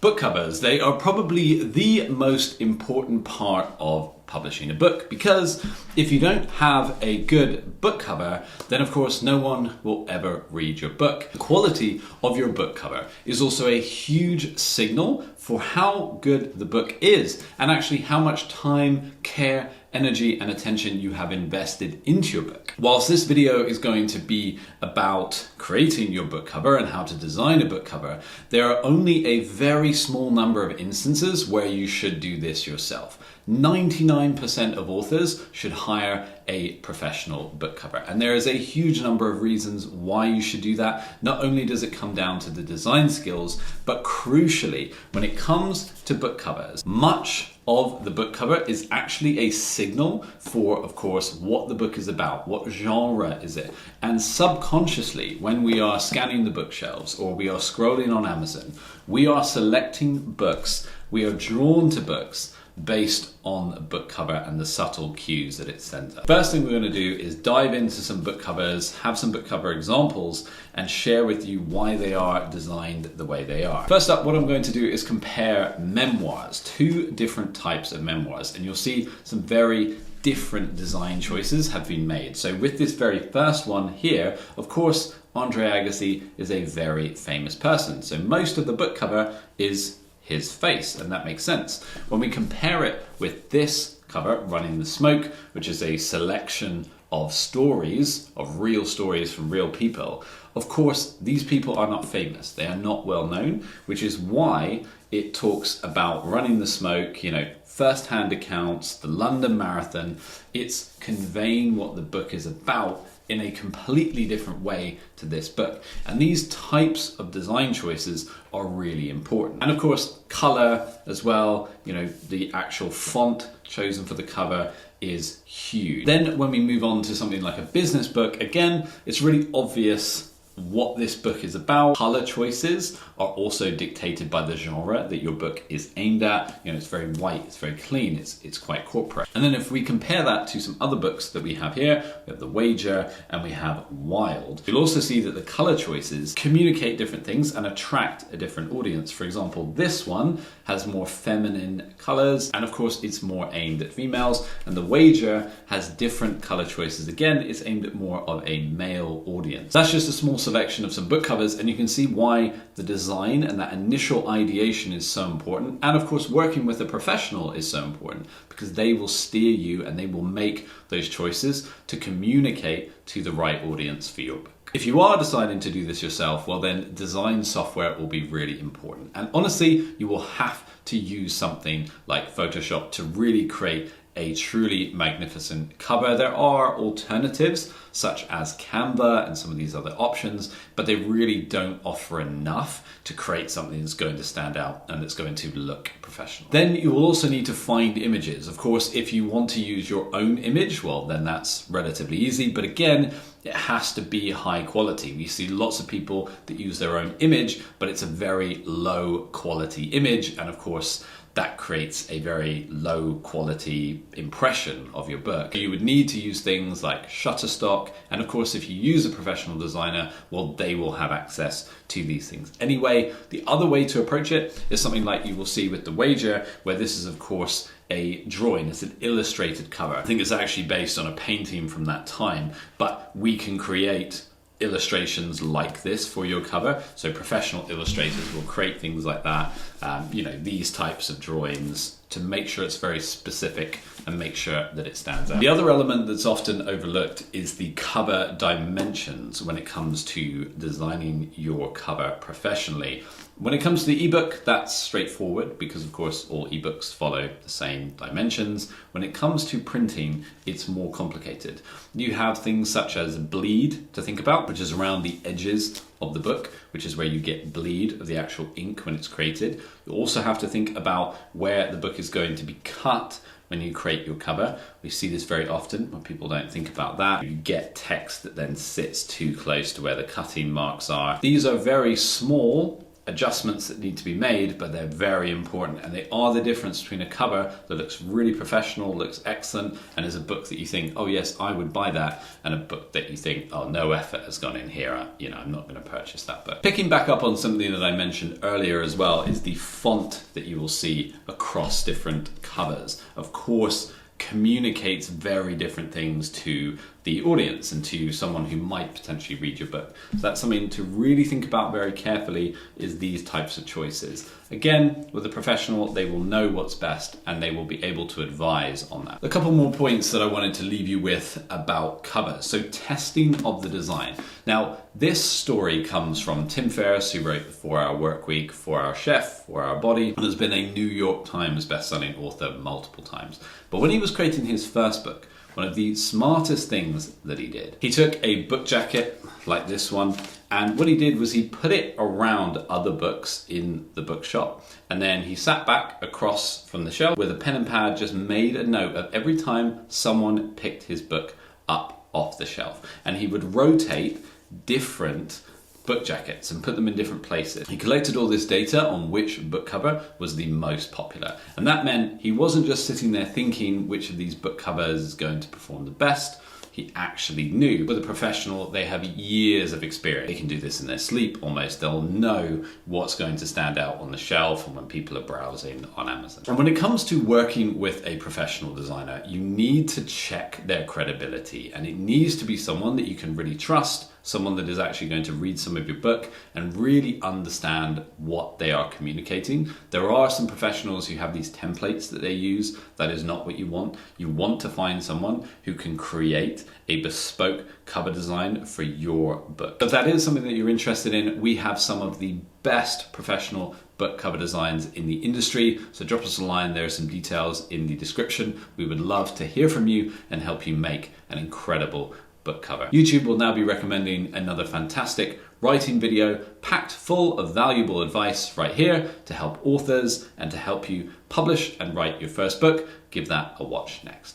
Book covers, they are probably the most important part of publishing a book, because if you don't have a good book cover, then of course no one will ever read your book. The quality of your book cover is also a huge signal for how good the book is, and actually how much time, care, energy and attention you have invested into your book. Whilst this video is going to be about creating your book cover and how to design a book cover, there are only a very small number of instances where you should do this yourself. 99% of authors should hire a professional book cover. And there is a huge number of reasons why you should do that. Not only does it come down to the design skills, but crucially, when it comes to book covers, much of the book cover is actually a signal for, of course, what the book is about, what genre is it. And subconsciously, when we are scanning the bookshelves or we are scrolling on Amazon, we are selecting books, we are drawn to books based on the book cover and the subtle cues that it sends us. First thing we're going to do is dive into some book covers, have some book cover examples, and share with you why they are designed the way they are. First up, what I'm going to do is compare memoirs, two different types of memoirs, and you'll see some very different design choices have been made. So with this very first one here, of course, Andre Agassi is a very famous person. So most of the book cover is his face, and that makes sense. When we compare it with this cover, Running the Smoke, which is a selection of stories, of real stories from real people, of course, these people are not famous. They are not well known, which is why it talks about running the smoke, first-hand accounts, the London Marathon. It's conveying what the book is about in a completely different way to this book. And these types of design choices are really important. And of course, color as well, the actual font chosen for the cover is huge. Then when we move on to something like a business book, again, it's really obvious what this book is about. Color choices are also dictated by the genre that your book is aimed at. It's very white, it's very clean, it's quite corporate. And then if we compare that to some other books that we have here, we have The Wager and we have Wild. You'll also see that the color choices communicate different things and attract a different audience. For example, this one has more feminine colors, and of course it's more aimed at females, and The Wager has different color choices. Again, it's aimed at more of a male audience. That's just a small selection of some book covers, and you can see why the design and that initial ideation is so important. And of course, working with a professional is so important, because they will steer you and they will make those choices to communicate to the right audience for your book. If you are deciding to do this yourself, well then design software will be really important. And honestly, you will have to use something like Photoshop to really create a truly magnificent cover. There are alternatives such as Canva and some of these other options, but they really don't offer enough to create something that's going to stand out and that's going to look professional. Then you will also need to find images. Of course, if you want to use your own image, well, then that's relatively easy. But again, it has to be high quality. We see lots of people that use their own image, but it's a very low quality image. And of course, that creates a very low quality impression of your book. You would need to use things like Shutterstock, and of course if you use a professional designer, well, they will have access to these things anyway. The other way to approach it is something like you will see with The Wager, where this is of course a drawing, it's an illustrated cover. I think it's actually based on a painting from that time, but we can create illustrations like this for your cover. So professional illustrators will create things like that, these types of drawings to make sure it's very specific and make sure that it stands out. The other element that's often overlooked is the cover dimensions when it comes to designing your cover professionally. When it comes to the ebook, that's straightforward because of course all ebooks follow the same dimensions. When it comes to printing, it's more complicated. You have things such as bleed to think about, which is around the edges of the book, which is where you get bleed of the actual ink when it's created. You also have to think about where the book is going to be cut when you create your cover. We see this very often when people don't think about that. You get text that then sits too close to where the cutting marks are. These are very small adjustments that need to be made, but they're very important, and they are the difference between a cover that looks really professional, looks excellent, and is a book that you think, oh yes, I would buy that, and a book that you think, oh, no effort has gone in here, I'm not going to purchase that book. Picking back up on something that I mentioned earlier as well is the font that you will see across different covers. Of course, communicates very different things to the audience and to someone who might potentially read your book. So that's something to really think about very carefully, is these types of choices. Again, with a professional, they will know what's best and they will be able to advise on that. A couple more points that I wanted to leave you with about covers. So testing of the design. Now, this story comes from Tim Ferriss, who wrote the 4-Hour Workweek, 4-Hour Chef, 4-Hour Body, and has been a New York Times bestselling author multiple times. But when he was creating his first book, one of the smartest things that he did, he took a book jacket like this one, and what he did was he put it around other books in the bookshop, and then he sat back across from the shelf with a pen and pad, just made a note of every time someone picked his book up off the shelf, and he would rotate different book jackets and put them in different places. He collected all this data on which book cover was the most popular, and that meant he wasn't just sitting there thinking which of these book covers is going to perform the best. He actually knew. With a professional, they have years of experience. They can do this in their sleep almost. They'll know what's going to stand out on the shelf and when people are browsing on Amazon. And when it comes to working with a professional designer, you need to check their credibility, and it needs to be someone that you can really trust, someone that is actually going to read some of your book and really understand what they are communicating. There are some professionals who have these templates that they use. That is not what you want. You want to find someone who can create a bespoke cover design for your book. If that is something that you're interested in, we have some of the best professional book cover designs in the industry. So drop us a line. There are some details in the description. We would love to hear from you and help you make an incredible book cover. YouTube will now be recommending another fantastic writing video packed full of valuable advice right here to help authors and to help you publish and write your first book. Give that a watch next.